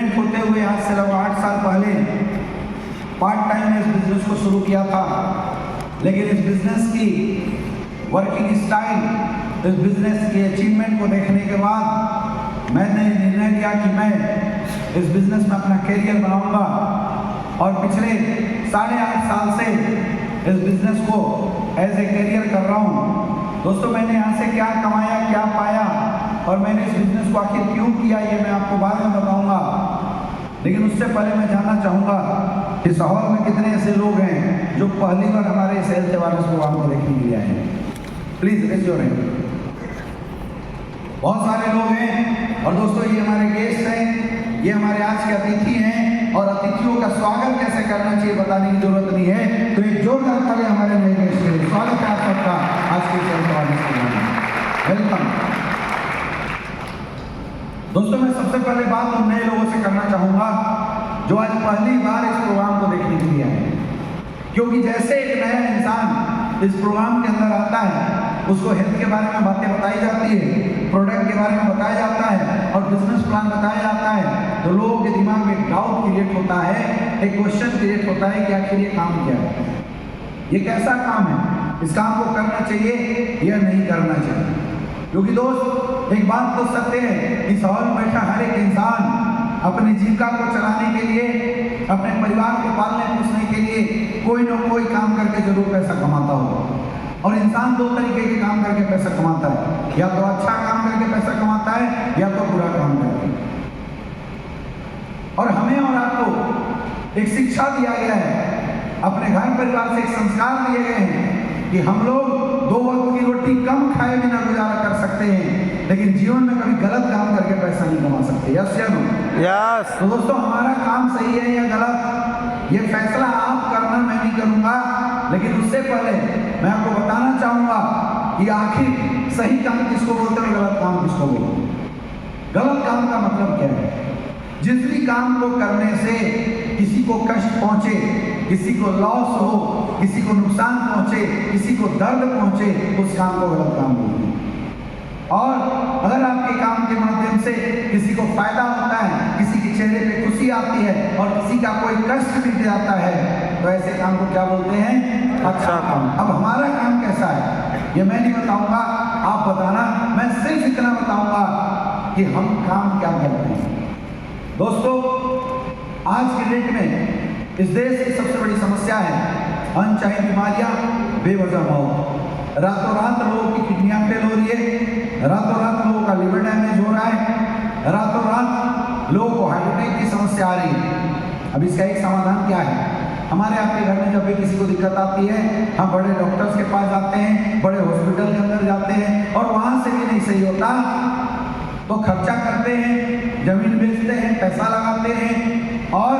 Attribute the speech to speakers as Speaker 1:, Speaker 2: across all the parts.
Speaker 1: Student होते हुए आज से लगभग 8 साल पहले पार्ट टाइम में इस बिजनेस को शुरू किया था, लेकिन इस बिजनेस की वर्किंग स्टाइल, इस बिजनेस की अचीवमेंट को देखने के बाद मैंने निर्णय लिया कि मैं इस बिजनेस में अपना कैरियर बनाऊंगा और पिछले 8.5 साल से इस बिजनेस को एज ए कैरियर कर रहा हूँ। दोस्तों, मैंने यहाँ से क्या कमाया, क्या पाया और मैंने इस बिजनेस को आखिर क्यों किया, ये मैं आपको बाद में बताऊंगा। लेकिन उससे पहले मैं जानना चाहूँगा कि इस हॉल में कितने ऐसे लोग हैं जो पहली बार हमारे इस हेल्थ अवेयरनेस प्रोग्राम को देखने के लिए आए हैं। Please raise your hand. बहुत सारे लोग हैं। और दोस्तों, ये हमारे गेस्ट हैं, ये हमारे आज के अतिथि हैं और अतिथियों का स्वागत कैसे करना चाहिए बताने की जरूरत नहीं है। तो एक जोरदार ताली हमारे नए गेस्ट के लिए। स्वागत है आप सबका आज के हेल्थ अवेयरनेस प्रोग्राम में। वेलकम। दोस्तों, मैं सबसे पहले बात उन नए लोगों से करना चाहूंगा जो आज पहली बार इस प्रोग्राम को देखने के लिए आए हैं, क्योंकि जैसे एक नया इंसान इस प्रोग्राम के अंदर आता है, उसको हेल्थ के बारे में बातें बताई जाती है, प्रोडक्ट के बारे में बताया जाता है और बिजनेस प्लान बताया जाता है, तो लोगों के दिमाग में एक डाउट क्रिएट होता है, एक क्वेश्चन क्रिएट होता है कि आखिर ये काम क्या है, ये कैसा काम है, इस काम को करना चाहिए या नहीं करना चाहिए। क्योंकि दोस्त, एक बात तो सत्य है कि इस हॉल में बैठा हर एक इंसान अपनी जीविका को चलाने के लिए, अपने परिवार को पालने पोसने के लिए कोई ना कोई काम करके जरूर पैसा कमाता होगा। और इंसान दो तरीके के काम करके पैसा कमाता है, या तो अच्छा काम करके पैसा कमाता है या तो बुरा काम करके। और हमें और आपको एक शिक्षा दिया गया है, अपने घर परिवार से एक संस्कार दिए गए हैं कि हम लोग 2 वक्त की रोटी कम खाए बिना गुजारा कर सकते हैं, लेकिन जीवन में कभी गलत काम करके पैसा नहीं कमा सकते। यस या नो? यस। तो दोस्तों, हमारा काम सही है या गलत, ये फैसला आप करना, मैं नहीं करूंगा। लेकिन उससे पहले मैं आपको बताना चाहूंगा कि आखिर सही काम किसको बोलते हैं, गलत काम किसको बोलते हैं। गलत काम का मतलब क्या है? जिस भी काम को करने से किसी को कष्ट पहुंचे, किसी को लॉस हो, किसी को नुकसान पहुंचे, किसी को दर्द पहुंचे, उस काम को गलत काम बोलते हैं। और अगर आपके काम के माध्यम से किसी को फायदा होता है, किसी के चेहरे पे खुशी आती है और किसी का कोई कष्ट मिट जाता है, तो ऐसे काम को क्या बोलते हैं? अच्छा काम। अब हमारा काम कैसा है ये मैं नहीं बताऊंगा, आप बताना। मैं सिर्फ इतना बताऊंगा कि हम काम क्या करते हैं। दोस्तों, आज के डेट में इस देश की सबसे बड़ी समस्या है अनचाही बीमारियां, बेवजह मौत। रातों रात लोगों की किडनियां फेल हो रही है, रातों रात लोगों का लिवर डैमेज हो रहा है, रातों रात लोगों को हार्ट अटैक की समस्या आ रही है। अब इसका एक समाधान क्या है? हमारे आपके घर में जब भी किसी को दिक्कत आती है, हम बड़े डॉक्टर्स के पास जाते हैं, बड़े हॉस्पिटल के अंदर जाते हैं और वहां से भी नहीं सही होता तो खर्चा करते हैं, जमीन बेचते हैं, पैसा लगाते हैं और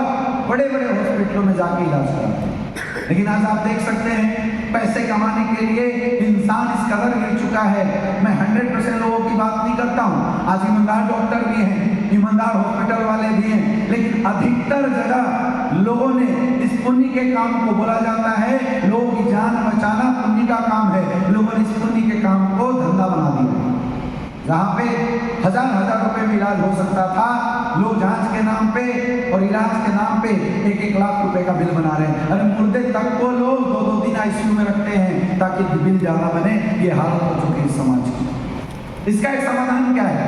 Speaker 1: बड़े बड़े हॉस्पिटलों में जाके इलाज कराते हैं। लेकिन आज आप देख सकते हैं, पैसे कमाने के लिए इंसान इस कदर गिर चुका है। मैं 100% लोगों की बात नहीं करता हूँ, आज ईमानदार डॉक्टर भी हैं, ईमानदार हॉस्पिटल वाले भी हैं, लेकिन अधिकतर जगह लोगों ने इस पुण्य के काम को बोला जाता है, लोगों की जान बचाना पुण्य का काम है, लोगों ने इस पुण्य के काम को धंधा बना दिया। जहाँ पे हजार रुपए में इलाज हो सकता था, लोग जांच के नाम पे और इलाज के नाम पे 1-1 लाख रुपए का बिल बना रहे हैं। अरे मुर्दे तक को लोग 2-2 दिन आईसीयू में रखते हैं ताकि बिल ज्यादा बने। ये हालत हो चुकी है समाज की। इसका एक समाधान क्या है?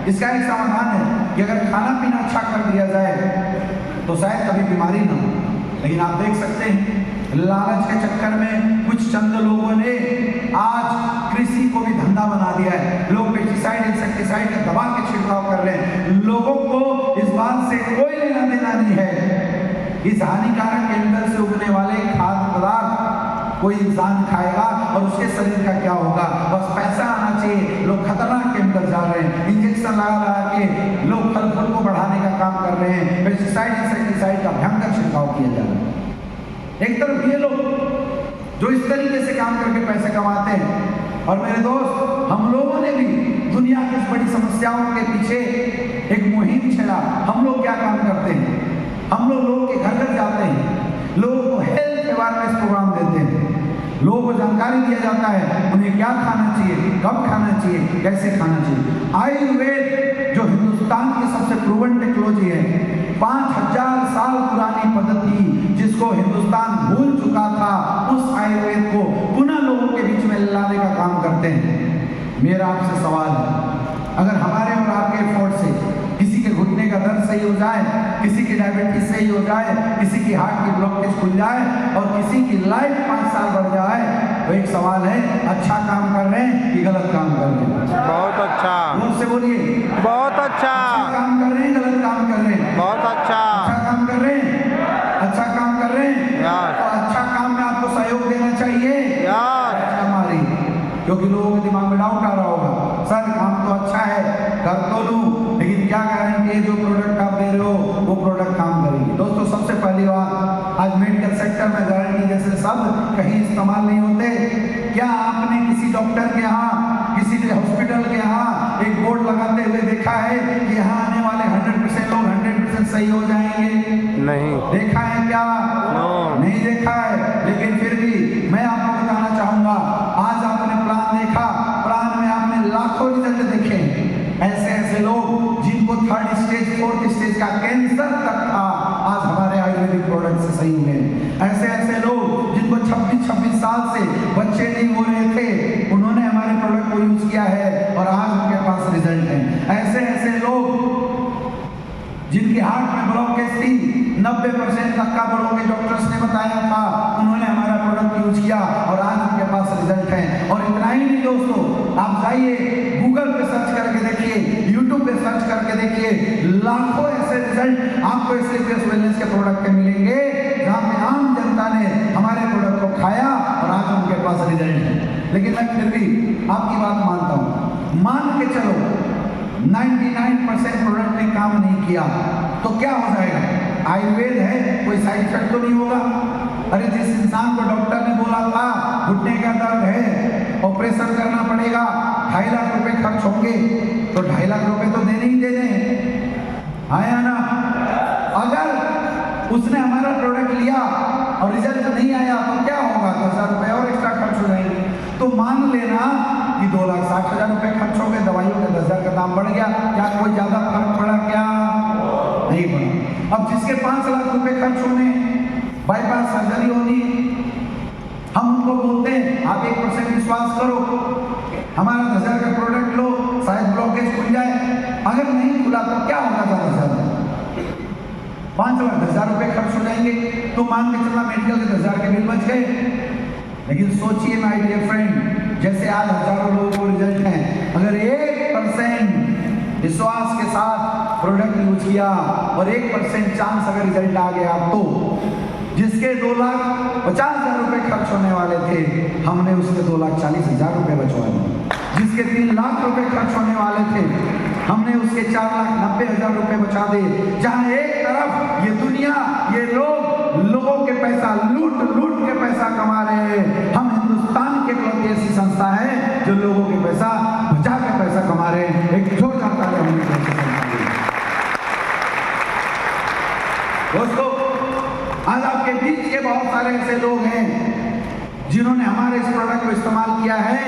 Speaker 1: इसका एक समाधान है कि अगर खाना पीना अच्छा कर दिया जाए तो शायद कभी बीमारी ना हो। लेकिन आप देख सकते हैं, लालच के चक्कर में कुछ चंद लोगों ने आज कृषि को भी धंधा बना दिया है। लोग पेस्टिसाइड, इंसेक्टिसाइड का दबा के छिड़काव कर रहे हैं। लोगों को इस बात से कोई लेना देना नहीं है इस हानिकारक केमिकल से उगने वाले खाद्य पदार्थ कोई इंसान खाएगा और उसके शरीर का क्या होगा। बस पैसा आना चाहिए। लोग खतरनाक केमिकल डाल रहे हैं, इंजेक्शन लगा के लोग फल फूल को बढ़ाने का काम कर रहे हैं, पेस्टिसाइड, इंसेक्टिसाइड का भयंकर छिड़काव किया जा रहा है। एक तरफ ये लोग जो इस तरीके से काम करके पैसे कमाते हैं, और मेरे दोस्त, हम लोगों ने भी दुनिया की बड़ी समस्याओं के पीछे एक मुहिम छेड़ा। हम लोग क्या काम करते हैं? हम लोगों के घर घर जाते हैं, लोगों को हेल्थ अवेयरनेस प्रोग्राम देते हैं, लोगों को जानकारी दिया जाता है उन्हें क्या खाना चाहिए, कब खाना चाहिए, कैसे खाना चाहिए। आयुर्वेद जो हिंदुस्तान की सबसे प्रूवन टेक्नोलॉजी है, जो हिंदुस्तान भूल चुका था उस आयुर्वेद को पुनः लोगों के बीच में लाने का काम करते हैं। मेरा आपसे सवाल है, अगर हमारे और आपके एफर्ट से किसी के घुटने का दर्द सही हो जाए, किसी की डायबिटीज सही हो जाए, किसी की हार्ट की ब्लॉकेज खुल जाए और किसी की लाइफ 5 साल बढ़ जाए, तो एक सवाल है, अच्छा काम कर रहे हैं कि गलत काम कर रहे हैं?
Speaker 2: बहुत अच्छा।
Speaker 1: मुझसे बोलिए।
Speaker 2: बहुत अच्छा।
Speaker 1: अच्छा काम कर रहे हैं, गलत काम कर रहे हैं?
Speaker 2: बहुत अच्छा।
Speaker 1: अच्छा काम कर रहे हैं, अच्छा काम कर रहे हैं
Speaker 2: यार।
Speaker 1: तो अच्छा काम में आपको सहयोग देना चाहिए
Speaker 2: यार।
Speaker 1: हमारी, क्योंकि लोगों के दिमाग में डाउट आ रहा होगा, सर काम तो अच्छा है, कर तो लूं, लेकिन क्या गारंटी है जो प्रोडक्ट आप दे रहे हो वो प्रोडक्ट काम करेगी? दोस्तों, सबसे पहली बात, आज मेडिकल सेक्टर में गारंटी जैसे शब्द कहीं इस्तेमाल नहीं होते। क्या आपने किसी डॉक्टर के यहाँ, किसी हॉस्पिटल के यहाँ एक बोर्ड लगाते हुए देखा है कि यहाँ आने वाले 100% लोग 100% सही हो जाएंगे?
Speaker 2: नहीं
Speaker 1: देखा है क्या? नहीं देखा है। लेकिन फिर भी मैं आपको बताना चाहूंगा, आज आपने प्लान देखा, प्लान में आपने लाखों रिजल्ट देखे। ऐसे ऐसे लोग जिनको 3rd स्टेज 4th स्टेज का कैंसर तक था, आज हमारे आयुर्वेदिक प्रोडक्ट से सही हुए। ऐसे ऐसे लोग जिनको 26 साल से बच्चे नहीं हो रहे थे, उन्होंने हमारे प्रोडक्ट को यूज किया है और आज उनके पास रिजल्ट है। ऐसे ऐसे लोग जिनकी हार्ट में ब्लॉकेज थी, 90% तक का ब्लॉकेज डॉक्टर्स ने बताया था, उन्होंने हमारा प्रोडक्ट यूज किया और आज उनके पास रिजल्ट है। और इतना ही नहीं दोस्तों, आप जाइए गूगल पे सर्च करके देखिए, यूट्यूब पे सर्च करके देखिए, लाखों ऐसे रिजल्ट आपको एसलीपीएस वेलनेस के प्रोडक्ट के मिलेंगे जहाँ पे आम जनता ने हमारे प्रोडक्ट को खाया और आज उनके पास रिजल्ट है। लेकिन मैं फिर भी आपकी बात मानता हूँ, मान के चलो 99% प्रोडक्ट ने काम नहीं किया तो क्या हो जाएगा? आयुर्वेद है, कोई साइड इफेक्ट तो नहीं होगा? अरे जिस इंसान को डॉक्टर ने बोला था घुटने का दर्द है, ऑपरेशन करना पड़ेगा, 2.5 लाख रुपए खर्च होंगे, तो 2.5 लाख रुपए तो देने ही देने आया ना। अगर उसने हमारा प्रोडक्ट लिया और रिजल्ट नहीं आया तो क्या होगा? 10,000 रुपए और एक्स्ट्रा खर्च हो जाएंगे। तो मान लेना कि 2,60,000 रुपए खर्च हो गए, दवाइयों के 10,000 का दाम बढ़ गया, क्या कोई ज्यादा फर्क पड़ा? क्या नहीं पड़ा। अब जिसके 5 लाख रुपए खर्च होने, बाईपास सर्जरी होनी, हम उनको बोलते हैं आप 1% विश्वास करो, हमारा 10,000 का प्रोडक्ट लो, शायद ब्लॉकेज खुल जाए। अगर नहीं खुला तो क्या होगा? 5,10,000 रुपए खर्च हो जाएंगे। तो मान के चलना मेडिकल के 10,000 के बिल बच गए। लेकिन सोचिए माय डियर फ्रेंड, जैसे आज हजारों लोगों को रिजल्ट है, अगर 1% विश्वास के साथ प्रोडक्ट यूज किया और 1% चांस अगर रिजल्ट आ गया, तो जिसके 2,50,000 रुपए खर्च होने वाले थे, हमने उसके 2,40,000 रुपए बचवा दिए। जिसके 3 लाख रुपए खर्च होने वाले थे, हमने उसके 4,90,000 रुपए बचा दिए। जहां एक तरफ ये दुनिया, ये लोगों के पैसा लूट के पैसा कमा रहे हैं, हम हिंदुस्तान के इकलौती ऐसी संस्था है जो लोगों के पैसा बचा के पैसा कमा रहे हैं। एक जोरदार ताली होनी चाहिए। दोस्तों, आज आपके बीच के बहुत सारे ऐसे लोग हैं जिन्होंने हमारे इस प्रोडक्ट को इस्तेमाल किया है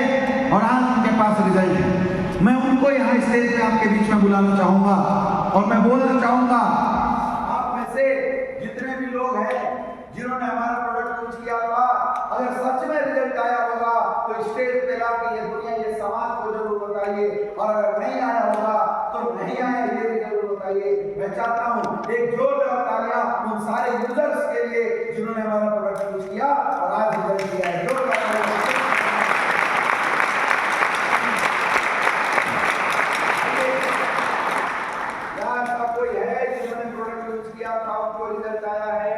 Speaker 1: और आज उनके पास रिजल्ट है। मैं उनको यहाँ स्टेज पे आपके बीच में बुलाना चाहूंगा और मैं बोलना चाहूंगा, आप में से जितने भी लोग हैं जिन्होंने हमारा प्रोडक्ट यूज किया था, अगर सच में रिजल्ट आया होगा तो स्टेज पे लाके ये दुनिया, ये समाज को जरूर बताइए, और अगर नहीं आया होगा तो नहीं आया ये भी जरूर बताइए। मैं चाहता हूँ एक जोरदार तालियां उन सारे यूजर्स के लिए जिन्होंने हमारा प्रोडक्ट यूज किया और आज रिजल्ट किया है। जोरदार कोई है जिन्होंने प्रोडक्ट यूज किया था, उनको रिजल्ट आया है?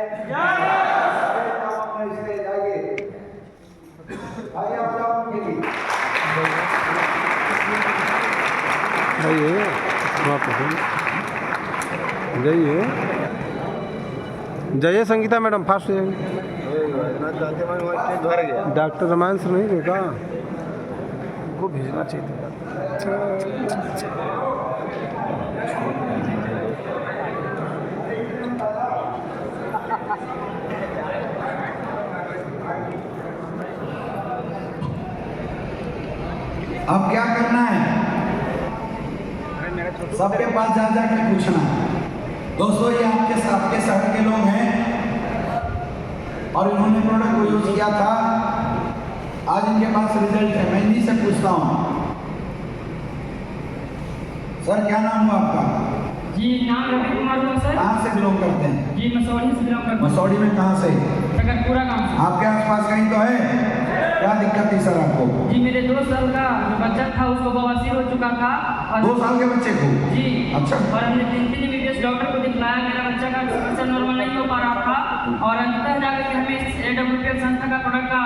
Speaker 2: जाइए जाइए संगीता मैडम, फास्ट हो जाएंगे। डॉक्टर रामायण से नहीं देखा, वो भेजना चाहिए।
Speaker 1: अब क्या करना है? सबके पास जा जाके पूछना है। दोस्तों, ये आपके शहर के लोग हैं, और इन्होंने प्रोडक्ट को यूज किया था। आज इनके पास रिजल्ट है। मैं इन्हीं से पूछता हूँ, सर क्या नाम हुआ आपका?
Speaker 3: जी नाम रवि कुमार हुआ सर।
Speaker 1: कहाँ से बिलोंग करते हैं?
Speaker 3: जी मसौड़ी से बिलोंग करते हैं।
Speaker 1: मसौड़ी में कहाँ से?
Speaker 3: शकरपुरा गांव से।
Speaker 1: आपके आसपास कहीं तो है? क्या दिक्कत थी सर आपको?
Speaker 3: जी मेरे 2 साल का जो बच्चा था उसको बवासीर हो चुका था। और
Speaker 1: 2 साल के बच्चे को?
Speaker 3: जी
Speaker 1: अच्छा।
Speaker 3: और हमने 3 इमीडिएट डॉक्टर को दिखलाया, मेरा बच्चा का प्रेशर नॉर्मल नहीं हो पा रहा था और अंततः जाकर के हमें AWPL संस्था का प्रोडक्ट का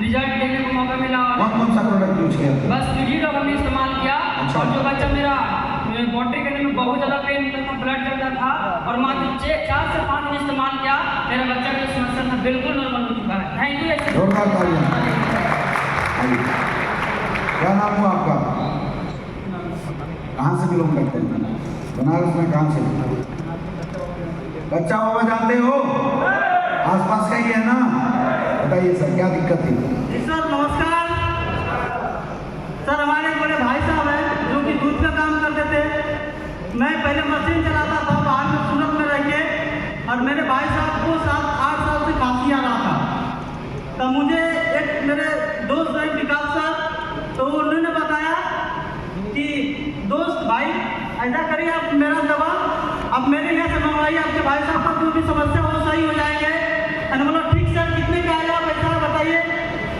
Speaker 3: रिजल्ट देखने को मौका मिला। और
Speaker 1: कौन सा प्रोडक्ट यूज किया?
Speaker 3: बस यूजी हमने इस्तेमाल किया।
Speaker 1: अच्छा।
Speaker 3: और जो बच्चा मेरा बॉडी करने में बहुत ज़्यादा पेन होता था, ब्लड चलता था और मात्र 4 से 5 दिन इस्तेमाल किया, मेरा बच्चा का समस्या था बिल्कुल नॉर्मल हो चुका है। Thank you.
Speaker 1: जोरदार तालियां। क्या नाम हुआ आपका? कहाँ से बिलोंग करते हैं? बनारस में कहाँ से? बच्चा बाबा जानते हो? आसपास का ही है ना? बताइए सर क्या दिक्कत थी?
Speaker 4: सर नमस्कार। सर हमारे बड़े भाई साहब हैं जो कि दूध का काम करते थे। मैं पहले मशीन चलाता था बाहर में सूरत में रह के, और मेरे भाई साहब को 7-8 साल से खांसी आ रहा था। तो मुझे एक मेरे दोस्त हैं विकास सर, तो उन्होंने बताया कि दोस्त भाई ऐसा करिए आप मेरा दवा अब मेरे यहाँ से मंगवाइए, आपके भाई साहब का जो भी समस्या हो सही हो जाएंगे। मैंने बोला ठीक सर, कितने का आएगा पैसा बताइए।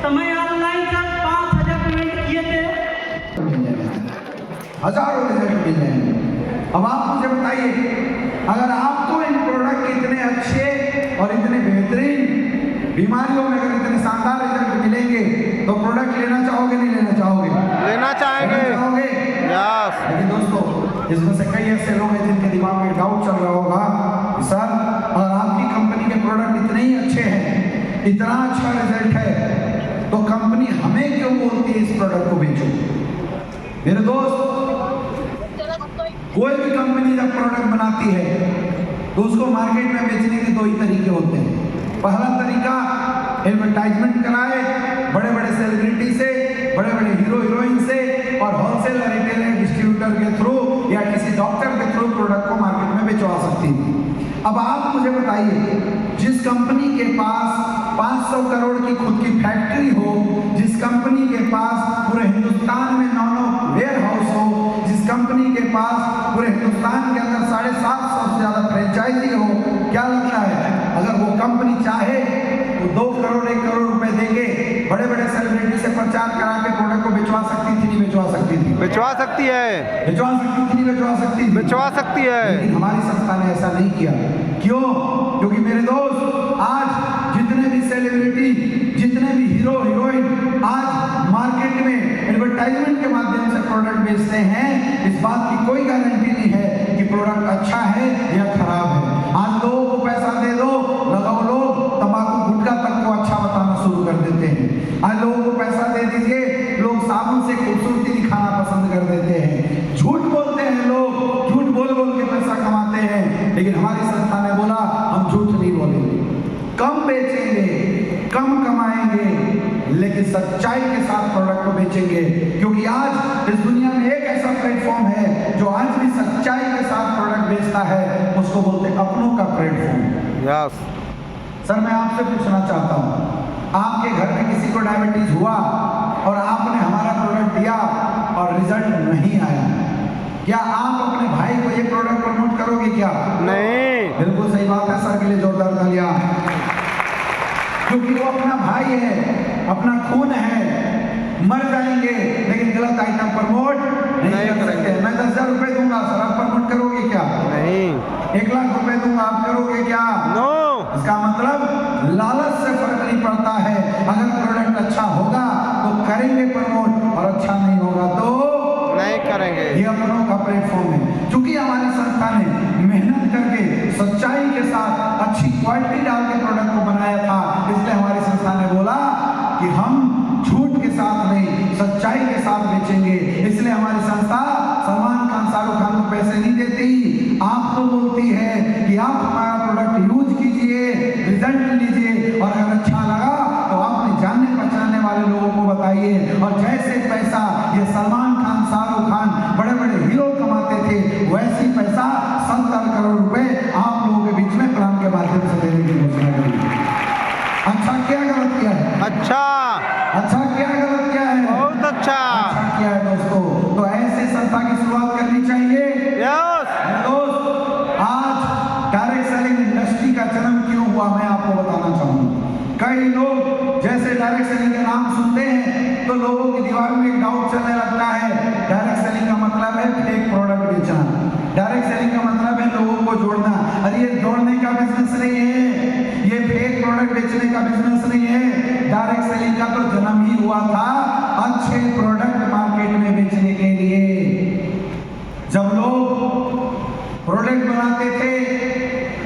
Speaker 4: तो मैं ऑनलाइन सर 5,000 पेमेंट किए थे।
Speaker 1: हजारों रिजल्ट मिल रहे हैं। अब आप मुझे बताइए, अगर आपको इन प्रोडक्ट इतने अच्छे और इतने बेहतरीन बीमारियों में अगर इतने शानदार रिजल्ट मिलेंगे तो प्रोडक्ट लेना चाहोगे नहीं लेना चाहोगे?
Speaker 2: लेना चाहेंगे।
Speaker 1: चाहोगे?
Speaker 2: यस।
Speaker 1: लेकिन दोस्तों इसमें से कई ऐसे लोग हैं जिनके दिमाग में डाउट चल रहा होगा कि सर अगर आपकी कंपनी के प्रोडक्ट इतने ही अच्छे हैं, इतना अच्छा रिजल्ट है, तो कंपनी हमें क्यों बोलती है इस प्रोडक्ट को बेचो? मेरे दोस्त, कोई भी कंपनी जब प्रोडक्ट बनाती है तो उसको मार्केट में बेचने के 2 ही तरीके होते हैं। पहला तरीका एडवर्टाइजमेंट कराए बड़े बड़े सेलिब्रिटी से, बड़े बड़े हीरो हीरोइन से, और होलसेल रिटेलर डिस्ट्रीब्यूटर के थ्रू या किसी डॉक्टर के थ्रू प्रोडक्ट को मार्केट में बेचवा सकती है। अब आप मुझे बताइए, जिस कंपनी के पास 500 करोड़ की खुद की फैक्ट्री हो, जिस कंपनी के पास पूरे हिंदुस्तान में 9 वेयर हाउस हो, जिस कंपनी के पास पूरे हिंदुस्तान के अंदर 750 से ज़्यादा फ्रेंचाइजी हो, क्या लगता है अगर वो कंपनी चाहे तो 2 करोड़ 1 करोड़ रुपए देके बड़े बड़े सेलिब्रिटी से प्रचार करा के प्रोडक्ट को बेचवा सकती थी नहीं बेचवा सकती थी?
Speaker 2: बेचवा सकती है।
Speaker 1: बेचवा सकती थी नहीं बेचवा सकती थी?
Speaker 2: बेचवा सकती है।
Speaker 1: लेकिन हमारी संस्था ने ऐसा नहीं किया। क्यों? क्योंकि मेरे दोस्त, आज जितने भी सेलिब्रिटी, जितने भी हीरो हीरोइन आज मार्केट में एडवर्टाइजमेंट के माध्यम से प्रोडक्ट बेचते हैं, इस बात की कोई गारंटी नहीं है कि प्रोडक्ट अच्छा है या खराब है। आज लोगों को पैसा दे दो, लगाओ, लोग तंबाकू गुटखा तक को अच्छा बताना शुरू कर देते हैं। आज लोगों को पैसा दे दीजिए, लोग साबुन से खूबसूरती दिखाना पसंद कर देते हैं। झूठ बोलते हैं लोग, झूठ बोल बोल के पैसा कमाते हैं। लेकिन हमारी संस्था ने बोला हम झूठ नहीं बोलेंगे, कम बेचेंगे, कम कमाएंगे, लेकिन सच्चाई के साथ प्रोडक्ट को बेचेंगे। क्योंकि आज इस दुनिया में एक ऐसा प्लेटफॉर्म है जो आज भी सच्चाई के साथ प्रोडक्ट बेचता है, उसको बोलते हैं अपनों का प्लेटफॉर्म।
Speaker 2: यस।
Speaker 1: सर मैं आपसे पूछना चाहता हूँ, आपके घर में किसी को डायबिटीज हुआ और आपने हमारा प्रोडक्ट दिया और रिजल्ट नहीं आया, क्या आप अपने भाई को ये प्रोडक्ट प्रमोट करोगे क्या?
Speaker 2: नहीं।
Speaker 1: बिल्कुल सही बात है। सर के लिए जोरदार तालियां। क्योंकि वो अपना भाई है, अपना खून है, मर जाएंगे लेकिन गलत आइटम प्रमोट नहीं कर सकते। मैं 10,000 रुपए दूंगा, सर आप प्रमोट करोगे क्या?
Speaker 2: नहीं।
Speaker 1: 1 लाख रुपए दूंगा, आप करोगे क्या?
Speaker 2: नो।
Speaker 1: इसका मतलब लालच से फर्क नहीं पड़ता है। अगर प्रोडक्ट अच्छा होगा तो करेंगे प्रमोट, और अच्छा नहीं होगा तो
Speaker 2: नहीं करेंगे।
Speaker 1: ये अपनों का प्लेटफॉर्म है। क्योंकि हमारी संस्था ने मेहनत करके सच्चाई के साथ अच्छी क्वालिटी डाल के प्रोडक्ट को बनाया था, इसलिए हमारी संस्था ने बोला कि हम झूठ के साथ नहीं, सच्चाई के साथ बेचेंगे। इसलिए हमारी संस्था सलमान खान, शाहरुख खान को पैसे नहीं देती, आपको बोलती है कि आप हमारा प्रोडक्ट यूज कीजिए, रिजल्ट लीजिए, और अगर अच्छा लगा तो आपने जानने पहचानने वाले लोगों को बताइए। और जैसे पैसा ये सलमान खान, शाहरुख खान, बड़े बड़े हीरो कमाते थे, वैसी पैसा 70 करोड़ रुपए आप लोगों के बीच में प्लान के माध्यम से देने की घोषणा करी। अच्छा किया गलत किया है?
Speaker 2: बहुत अच्छा।
Speaker 1: अच्छा किया है दोस्तों। तो ऐसे संस्था की शुरुआत करनी चाहिए।
Speaker 2: यस।
Speaker 1: दोस्त, आज डायरेक्ट सेलिंग इंडस्ट्री का जन्म क्यों हुआ मैं आपको बताना चाहूंगा। कई लोग जैसे डायरेक्ट सेलिंग के नाम सुनते हैं तो लोगों के दिमाग में एक डाउट चलने लगता है, डायरेक्ट सेलिंग का मतलब है फेक प्रोडक्ट बेचना, डायरेक्ट सेलिंग का मतलब है लोगों को जोड़ना। अरे ये जोड़ने का बिजनेस नहीं है, ये फेक प्रोडक्ट बेचने का बिजनेस नहीं है। डायरेक्ट सेलिंग का तो जन्म ही हुआ था अच्छे प्रोडक्ट मार्केट में बेचने के लिए। जब लोग प्रोडक्ट बनाते थे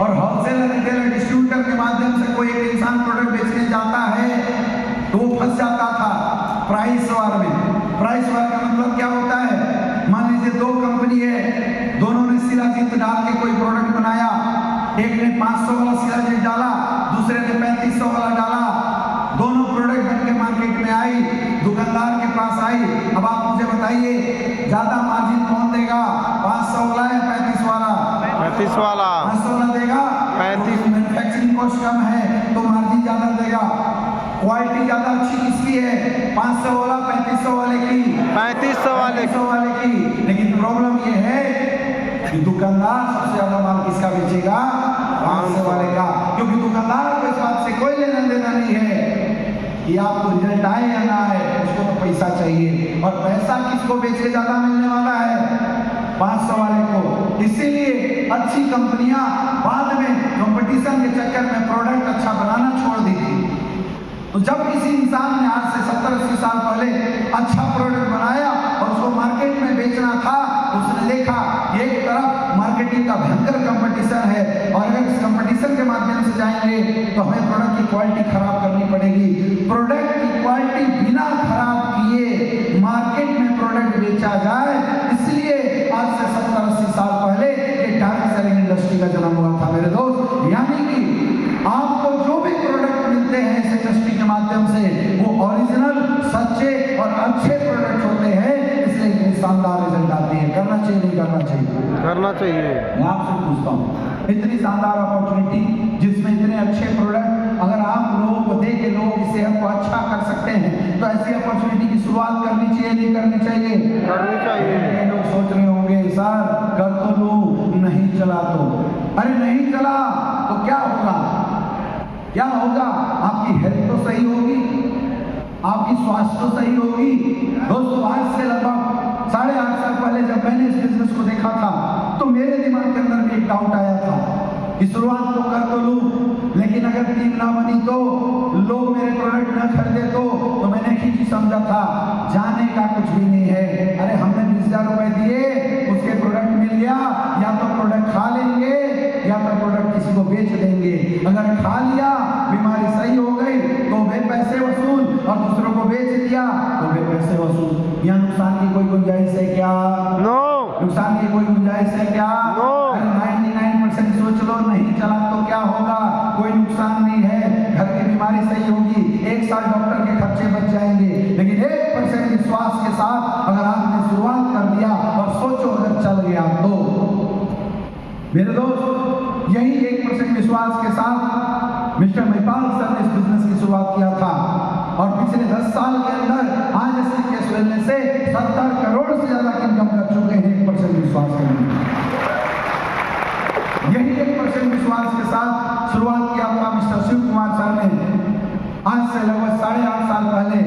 Speaker 1: और होलसेलर, रिटेलर, डिस्ट्रीब्यूटर के माध्यम से कोई एक इंसान प्रोडक्ट बेचने जाता है तो वो फंस जाता था प्राइस वार में। प्राइस वार का मतलब क्या होता है? मान लीजिए दो कंपनी है, दोनों ने शिलाजीत डाल के कोई प्रोडक्ट बनाया, एक ने 500 वाला शिलाजीत डाला, दूसरे ने 3500 वाला डाला। दोनों प्रोडक्ट बन के मार्केट में आई, दुकानदार के पास आई। अब आप मुझे बताइए ज्यादा मार्जिन कौन देगा, 500 वाला या 35 वाला?
Speaker 2: 35 वाला।
Speaker 1: 500 वाला देगा।
Speaker 2: 35।
Speaker 1: मैन्युफैक्चरिंग कॉस्ट कम है तो मार्जिन ज्यादा देगा। क्वालिटी ज्यादा अच्छी किसकी है? 500 वाला 3500 वाले की?
Speaker 2: 3500 वाले।
Speaker 1: 3500 वाले की। लेकिन प्रॉब्लम ये है कि दुकानदार सबसे ज्यादा माल किसका बेचेगा? 500 वाले का। क्योंकि दुकानदार को इस बात से कोई लेना देना नहीं है कि आपको रिजल्ट आए या ना आए, उसको तो पैसा चाहिए। और पैसा किसको बेच के ज्यादा मिलने वाला है? 500 वाले को। इसीलिए अच्छी कंपनियां बाद में कंपटीशन के चक्कर में प्रोडक्ट अच्छा बनाना छोड़ दी थी। तो जब किसी इंसान ने आज से 70-80 साल पहले अच्छा प्रोडक्ट बनाया और उसको मार्केट में बेचना था, उसने देखा एक तरफ मार्केटिंग का भयंकर कंपटीशन है और अगर इस कंपटीशन के माध्यम से जाएंगे तो हमें प्रोडक्ट की क्वालिटी खराब करनी पड़ेगी। प्रोडक्ट की क्वालिटी बिना खराब किए मार्केट में प्रोडक्ट बेचा जाए, इसलिए आज से 70-80 साल पहले ये डायरेक्ट सेलिंग इंडस्ट्री का जन्म हुआ था मेरे दोस्त। यानी कि आपको जो भी प्रोडक्ट मिलते हैं इस इंडस्ट्री के माध्यम से वो ओरिजिनल, सच्चे और अच्छे प्रोडक्ट होते हैं, इसलिए इतनी शानदार रिजल्ट आती है। करना चाहिए नहीं करना चाहिए?
Speaker 2: करना चाहिए।
Speaker 1: मैं आपसे पूछता हूँ, इतनी शानदार अपॉर्चुनिटी जिसमें इतने अच्छे प्रोडक्ट अगर आप लोगों को दे के लोगों की सेहत को अच्छा कर सकते हैं तो ऐसी अपॉर्चुनिटी की शुरुआत करनी चाहिए नहीं करनी चाहिए?
Speaker 2: करनी चाहिए।
Speaker 1: कई लोग सोच रहे होंगे सर कर तो लूं, नहीं चला तो। अरे नहीं चला तो क्या होगा? क्या होगा? आपकी हेल्थ तो सही होगी, आपकी स्वास्थ्य तो सही होगी। दोस्तों आज से लगभग 8.5 साल पहले जब मैंने इस बिजनेस को देखा था तो मेरे दिमाग के अंदर भी एक डाउट आया था कि शुरुआत तो कर तो लूं, लेकिन अगर टीम ना बनी तो, लोग मेरे प्रोडक्ट ना खरीदे तो मैंने एक चीज समझा था, जाने का कुछ भी नहीं है। अरे हमने 20,000 रुपए दिए, उसके प्रोडक्ट मिल गया, या तो प्रोडक्ट खा लेंगे या तो प्रोडक्ट किसी को बेच देंगे। अगर खा लिया, बीमारी सही हो गई तो वे पैसे वसूल, और दूसरों को बेच दिया तो वे पैसे वसूल। यहाँ नुकसान की कोई गुंजाइश है क्या?
Speaker 2: नो।
Speaker 1: नुकसान की कोई गुंजाइश है क्या?
Speaker 2: नो।
Speaker 1: 99% सोच लो, नहीं चला तो क्या होगा? कोई नुकसान नहीं है, घर की बीमारी सही होगी, 1 साल डॉक्टर के खर्चे बच जाएंगे। लेकिन 1% विश्वास के साथ अगर आपने शुरुआत कर दिया और सोचो अगर चल गया तो, मेरे दोस्त यही 1% विश्वास के साथ मिस्टर महिपाल सर ने इस बिजनेस की शुरुआत किया था और पिछले 10 साल के अंदर आज एससीकेएस वेलनेस से 70 करोड़ से ज्यादा की इनकम कर चुके हैं 1% विश्वास के। यही 1% विश्वास के साथ शुरुआत किया था मिस्टर शिव कुमार सर ने आज से लगभग 8.5 साल पहले।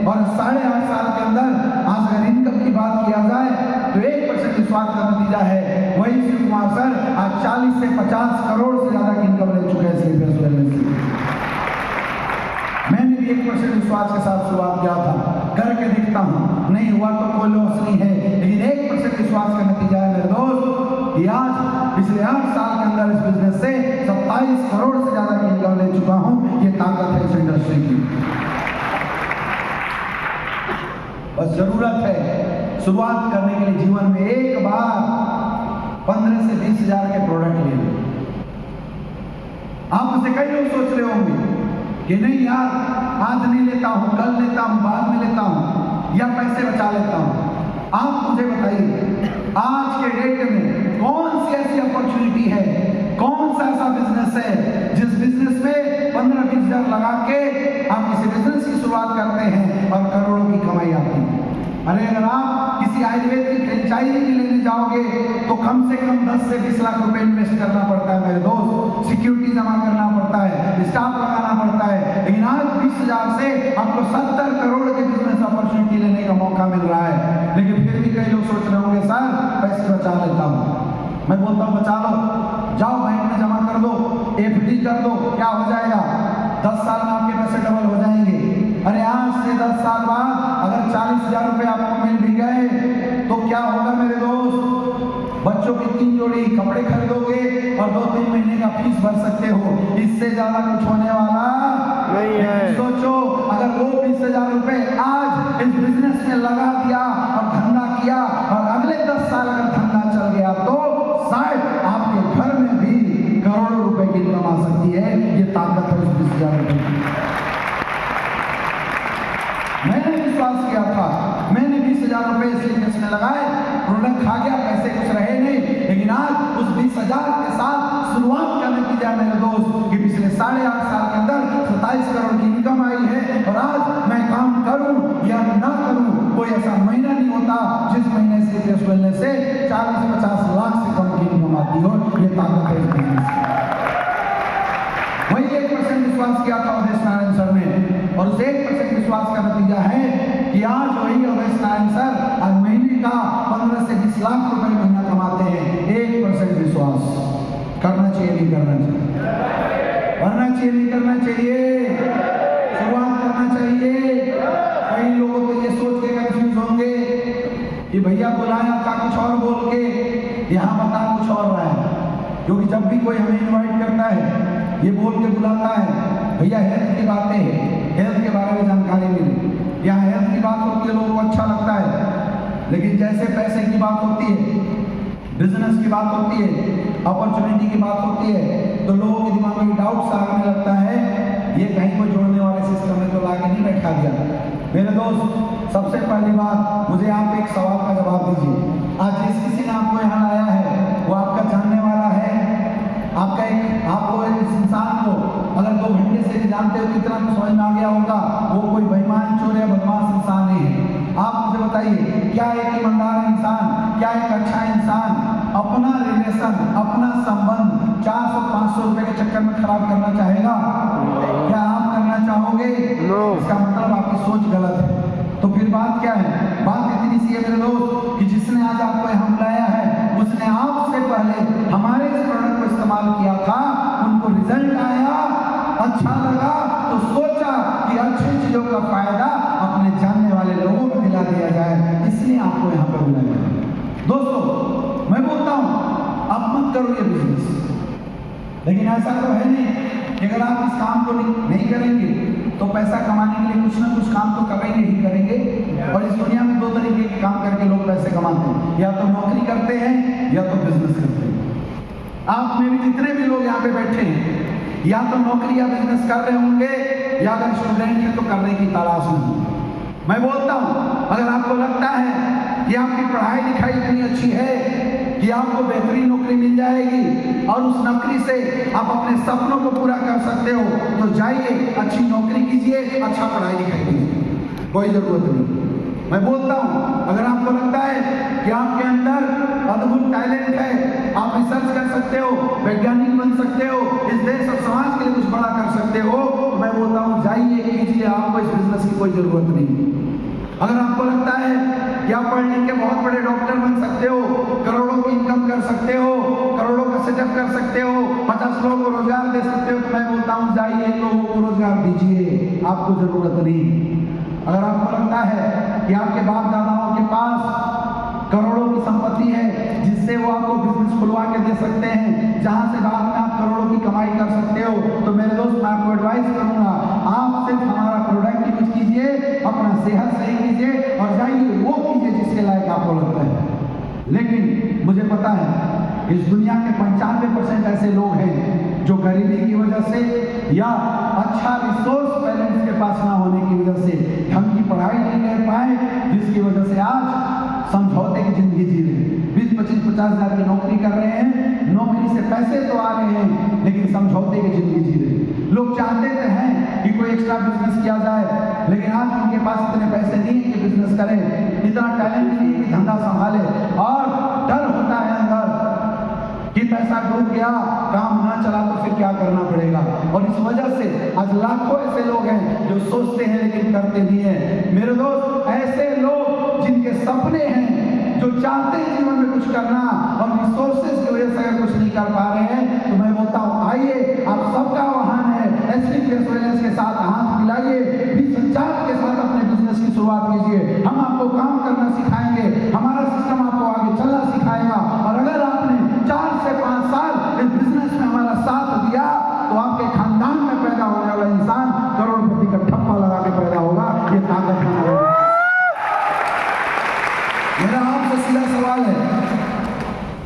Speaker 1: और 8.5 साल के अंदर आज अगर इनकम की बात किया जाए तो 1% विश्वास का नतीजा है वही शिव कुमार सर आज 40 से 50 करोड़ से ज्यादा की इनकम ले चुके हैं एससीकेएस वेलनेस से। मैंने भी 1% विश्वास के साथ शुरुआत किया था, करके दिखता हूँ, नहीं हुआ तो कोई लॉस नहीं है, लेकिन 1% विश्वास का नतीजा है मेरे दोस्त कि आज पिछले 8 साल के अंदर इस बिजनेस से 27 करोड़ से ज्यादा की इनकम ले चुका हूँ। ये ताकत है इस इंडस्ट्री की। बस जरूरत है शुरुआत करने के लिए जीवन में एक बार 15 से 20 हजार के प्रोडक्ट ले लो। आप मुझसे कई लोग सोच रहे होंगे कि नहीं यार आज नहीं लेता हूं, कल लेता हूं, बाद में लेता हूं, या पैसे बचा लेता हूं। आप मुझे बताइए आज के डेट में कौन सी ऐसी अपॉर्चुनिटी है, कौन सा ऐसा बिजनेस है जिस बिजनेस में 15-20 हजार लगा के आप किसी बिजनेस की शुरुआत करते हैं और करोड़ों की कमाई आती है। अरे अगर आप किसी आयुर्वेद की फ्रेंचाइजी भी लेने जाओगे तो कम से कम 10 से 20 लाख रुपए इन्वेस्ट करना पड़ता है मेरे दोस्त, सिक्योरिटी जमा करना पड़ता है, स्टाफ लगाना पड़ता है। लेकिन आज 20,000 से आपको 70 करोड़ के बिजनेस अपॉर्चुनिटी लेने का मौका मिल रहा है। लेकिन फिर भी कई लोग सोच रहे होंगे सर पैसे बचा लेता हूँ। मैं बोलता हूँ बचा लो, जाओ बैंक में जमा कर दो, FD कर दो, क्या हो जाएगा? 10 साल में आपके पैसे डबल हो जाएंगे। अरे आज से 10 साल बाद अगर 40,000 रुपए आपको मिल भी गए तो क्या होगा मेरे दोस्त? बच्चों की 3 जोड़ी कपड़े खरीदोगे और 2-3 महीने का फीस भर सकते हो। इससे ज्यादा कुछ होने वाला
Speaker 2: नहीं है।
Speaker 1: सोचो अगर वो 20,000 रुपए आज इस बिजनेस में लगा दिया और धंधा किया और अगले 10 साल अगर धंधा चल गया तो शायद आपके घर में भी करोड़ों रुपए की इनकम आ सकती है। ये ताकत है उस 20,000 रुपए की। मैंने विश्वास किया था, मैंने 20,000 रुपए इस बिजनेस में लगाए, प्रोडक्ट खा गया, पैसे कुछ रहे नहीं, लेकिन आज उस 20,000 के साथ शुरुआत का नतीजा मेरे दोस्त कि पिछले 8.5 साल के अंदर 27 करोड़ की इनकम आई है। और आज मैं काम करूं या ना करूं, कोई ऐसा महीना नहीं होता जिस महीने से इस मिलने से 40-50 लाख से कम की इनकम आती हो। ये ताकत है इस बिजनेस की। वही 1% विश्वास किया था अवधेश नारायण सर ने, और उस 1% विश्वास का नतीजा है कि आज वही अवधेश नारायण सर आज महीने का 15 से 20 लाख रुपए महीना कमाते हैं। 1% विश्वास करना चाहिए, नहीं करना चाहिए? करना चाहिए, नहीं करना चाहिए? शुरुआत करना चाहिए। कई लोगों तो ये सोच के कंफ्यूज होंगे कि भैया बुलाया था कुछ और बोल के, यहाँ बता कुछ और रहा है। क्योंकि जब भी कोई हमें इन्वाइट करता है ये बोल के बुलाता है भैया हेल्थ की बातें हैं, हेल्थ के बारे में जानकारी मिली, यहाँ हेल्थ की बात होती है, लोगों को अच्छा लगता है। लेकिन जैसे पैसे की बात होती है, बिजनेस की बात होती है, अपॉर्चुनिटी की बात होती है, तो लोगों के दिमाग में डाउट्स आने लगता है ये कहीं को जोड़ने वाले सिस्टम में तो लाके नहीं बैठा दिया। मेरे दोस्त सबसे पहली बात मुझे आप एक सवाल का जवाब दीजिए। आज जिस किसी ने आपको यहाँ लाया है वो आपका जानने वाला है? आपको इस इंसान को अगर 2 घंटे से जानते हो कितना तो समझ में आ गया होगा वो कोई बेईमान चोर या बदमाश इंसान नहीं है। आप मुझे बताइए क्या एक ईमानदार इंसान, क्या एक अच्छा इंसान अपना रिलेशन, अपना संबंध 400-500 रुपए के चक्कर में खराब करना चाहेगा? क्या आप करना चाहोगे? इसका मतलब आपकी सोच गलत है। तो फिर बात क्या है? बात इतनी सी है मेरे दोस्त कि जिसने आज आपको यहाँ बुलाया है उसने आपसे पहले हमारे इस प्रोडक्ट को इस्तेमाल किया था, उनको रिजल्ट आया, अच्छा लगा तो सोचा कि अच्छी चीजों का फायदा अपने जानने वाले लोगों को दिला दिया जाए, इसलिए आपको यहाँ पे बुलाया। दोस्तों मैं बोलता हूँ आप मत करो ये बिजनेस, लेकिन ऐसा तो है नहीं कि अगर आप इस काम को नहीं करेंगे तो पैसा कमाने के लिए कुछ ना कुछ काम तो करेंगे ही करेंगे। और इस दुनिया में 2 तरीके के काम करके लोग पैसे कमाते हैं, या तो नौकरी करते हैं या तो बिजनेस करते हैं। आप में भी जितने भी लोग यहाँ पे बैठे हैं या तो नौकरी या बिजनेस कर रहे होंगे या अगर स्टूडेंट है तो करने की तलाश में। मैं बोलता हूँ अगर आपको लगता है कि आपकी पढ़ाई लिखाई इतनी अच्छी है कि आपको बेहतरीन नौकरी मिल जाएगी और उस नौकरी से आप अपने सपनों को पूरा कर सकते हो तो जाइए, अच्छी नौकरी कीजिए, अच्छा पढ़ाई लिखाई कीजिए, कोई जरूरत नहीं। मैं बोलता हूँ अगर आपको लगता है कि आपके अंदर अद्भुत टैलेंट है, आप रिसर्च कर सकते हो, वैज्ञानिक बन सकते हो, इस देश और समाज के लिए कुछ बड़ा कर सकते हो, मैं बोलता हूँ जाइए कीजिए, आपको इस बिजनेस की कोई जरूरत नहीं। अगर आपको लगता है कि आप पढ़ लिख के बहुत बड़े डॉक्टर बन सकते हो, करोड़ों की इनकम कर सकते हो, करोड़ों का सेटअप कर सकते हो, 50 लोगों को रोजगार दे सकते हो, तो मैं बोलता हूँ जाइए लोगों को रोजगार दीजिए, आपको जरूरत नहीं। अगर आपको लगता है कि आपके बाप दादाओं के पास करोड़ों की संपत्ति है जिससे वो आपको बिजनेस खुलवा के दे सकते हैं, जहां से बाद में आप करोड़ों की कमाई कर सकते हो, तो मेरे दोस्त मैं आपको एडवाइस करूंगा आप सिर्फ हमारा प्रोडक्ट यूज कीजिए, अपना सेहत सही कीजिए और जाइए वो कीजिए जिसके लायक आपको लगता है। लेकिन मुझे पता है इस दुनिया के 95% ऐसे लोग हैं जो गरीबी की वजह से या अच्छा रिसोर्स पेरेंट्स के पास ना होने की वजह से ढंग की पढ़ाई नहीं कर पाए, जिसकी वजह से आज समझौते की जिंदगी जी रहे हैं। 20-25-50 हज़ार की नौकरी कर रहे हैं, नौकरी से पैसे तो आ रहे हैं लेकिन समझौते की जिंदगी जी रहे हैं। लोग चाहते तो हैं कि कोई एक्स्ट्रा बिजनेस किया जाए, लेकिन आज उनके पास इतने पैसे नहीं है कि बिजनेस करें, इतना टैलेंट नहीं है कि धंधा संभाले, और डर होता है अंदर कि पैसा डूब गया, काम ना चला तो फिर क्या करना पड़ेगा। और इस वजह से आज लाखों ऐसे लोग हैं जो सोचते हैं लेकिन करते नहीं है। मेरे दोस्त, ऐसे लोग जिनके सपने हैं, जो चाहते हैं जीवन में कुछ करना और रिसोर्सेज की वजह से अगर कुछ नहीं कर पा रहे हैं, तो मैं बोलता हूँ आइए, आप सबका आह्वान है, SVPS वेलनेस के साथ हाथ मिलाइए, संचार के साथ अपने बिजनेस की शुरुआत कीजिए। हम आपको काम करना सिखाएंगे, हमारा सिस्टम आपको आगे चलना सिखाएगा, और अगर आपने 4 से 5 साल इस बिजनेस में हमारा साथ दिया तो आपके खानदान में पैदा होने वाला इंसान करोड़पति का ठप्पा लगा के पैदा होगा। ये ताकत है। मेरा आपसे सीधा सवाल है,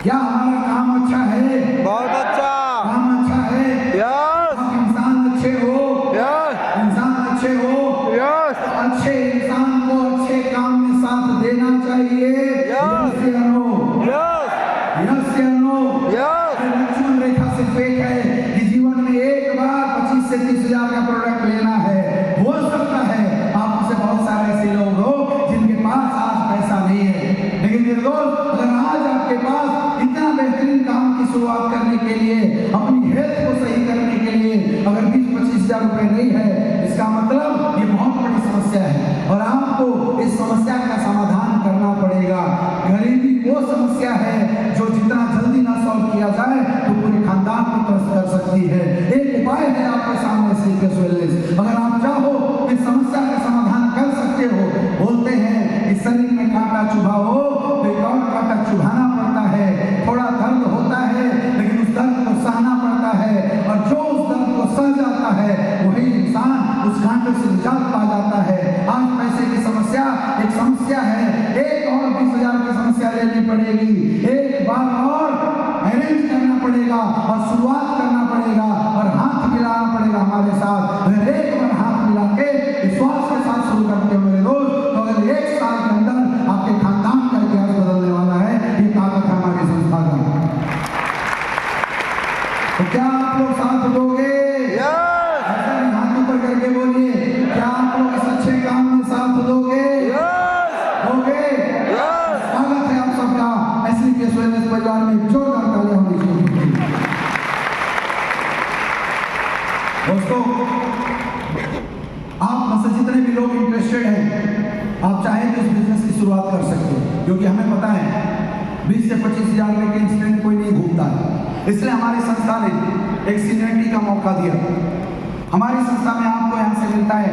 Speaker 1: क्या हमारा काम अच्छा है?
Speaker 2: बहुत अच्छा।
Speaker 1: काम अच्छा है?
Speaker 2: यस।
Speaker 1: आप इंसान अच्छे हो?
Speaker 2: यस।
Speaker 1: इंसान अच्छे हो?
Speaker 2: यस।
Speaker 1: तो अच्छे इंसान को अच्छे काम में साथ देना चाहिए।
Speaker 2: यस।
Speaker 1: यस या नो?
Speaker 2: यस।
Speaker 1: यस या नो?
Speaker 2: यस।
Speaker 1: लक्ष्मण रेखा सिर्फ एक है कि जीवन में एक बार 25 से 30 हजार का प्रोडक्ट लेना है। हो सकता है आप में से बहुत सारे ऐसे लोग हो जिनके पास आज पैसा नहीं है, लेकिन मेरे दोस्त, अगर आज आपके पास इतना बेहतरीन काम की शुरुआत करने के लिए, अपनी हेल्थ को सही करने के लिए अगर 20-25 हजार रुपए नहीं है, इसका मतलब ये बहुत बड़ी समस्या है और आपको इस समस्या का समाधान करना पड़ेगा। गरीबी वो समस्या है जो जितना जल्दी ना सॉल्व किया जाए तो पूरे खानदान को त्रस्त कर सकती है। एक उपाय है आपके सामने SVPS वेलनेस, अगर आप चाहो इस समस्या का समाधान कर सकते हो। बोलते हैं इस शरीर में कांटा चुभा हो तो एक और कांटा चुभाना पड़ता है, थोड़ा दर्द होता है लेकिन उस दर्द को सहना पड़ता है, और जो उस दर्द को सह जाता है वही इंसान उस कांटे से निजात पा जाता है। आज पैसे की समस्या एक समस्या है, एक और 20 हजार की समस्या लेनी पड़ेगी, एक बार और अरेंज करना पड़ेगा और शुरुआत करना पड़ेगा और हाथ मिलाना पड़ेगा हमारे साथ। अगर एक बार हाथ मिला के विश्वास के साथ शुरू करते हो मेरे दोस्त, तो अगर 1 साल के अंदर आपके खानदान का इतिहास बदलने वाला है। ये ताकत है हमारी संस्था का। तो क्या आप लोग साथ दोगे? ऐसा नहीं, हाथ ऊपर करके बोलिए, क्या आप लोग इस अच्छे काम में साथ दोगे? दोगे? स्वागत है आप सबका SVPS वेलनेस परिवार में। जोरदार तालियां होनी चाहिए। दोस्तों, आप में से जितने भी लोग इंटरेस्टेड हैं, आप चाहें तो इस बिजनेस की शुरुआत कर सकते हैं, क्योंकि हमें पता है 20 से 25 हजार लेके इंस्टेंट कोई नहीं घूमता है। इसलिए हमारी संस्था ने एक सीनियरिटी का मौका दिया। हमारी संस्था में आपको यहाँ से मिलता है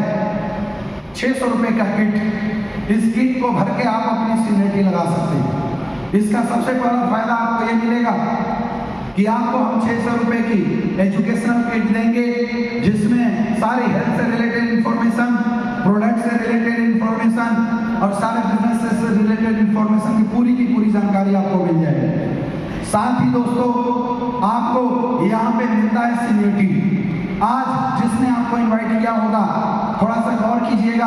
Speaker 1: 600 रुपये का किट। इस किट को भर के आप अपनी सीनियरिटी लगा सकते हैं। इसका सबसे पहला फायदा आपको ये मिलेगा कि आपको हम 600 रुपये की एजुकेशनल किट देंगे, जिसमें सारी हेल्थ से रिलेटेड इंफॉर्मेशन, प्रोडक्ट से रिलेटेड इंफॉर्मेशन और सारे बिजनेस से रिलेटेड इंफॉर्मेशन की पूरी जानकारी आपको मिल जाएगी। साथ ही दोस्तों, आपको यहाँ पे मिलता है सीनियरिटी। आज जिसने आपको इनवाइट किया होगा, थोड़ा सा गौर कीजिएगा,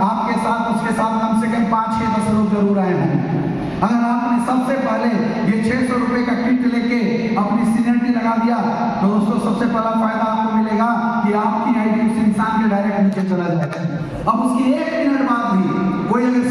Speaker 1: आपके साथ उसके साथ कम से कम 5-6-10 लोग जरूर आए हैं। अगर आपने सबसे पहले ये 600 रुपये का किट लेके अपनी सीनियरिटी लगा दिया, तो दोस्तों सबसे पहला फायदा आपको मिलेगा कि आपकी आईडी उस इंसान के डायरेक्ट नीचे चला जाएगा। अब उसकी 1 मिनट बाद भी कोई अगर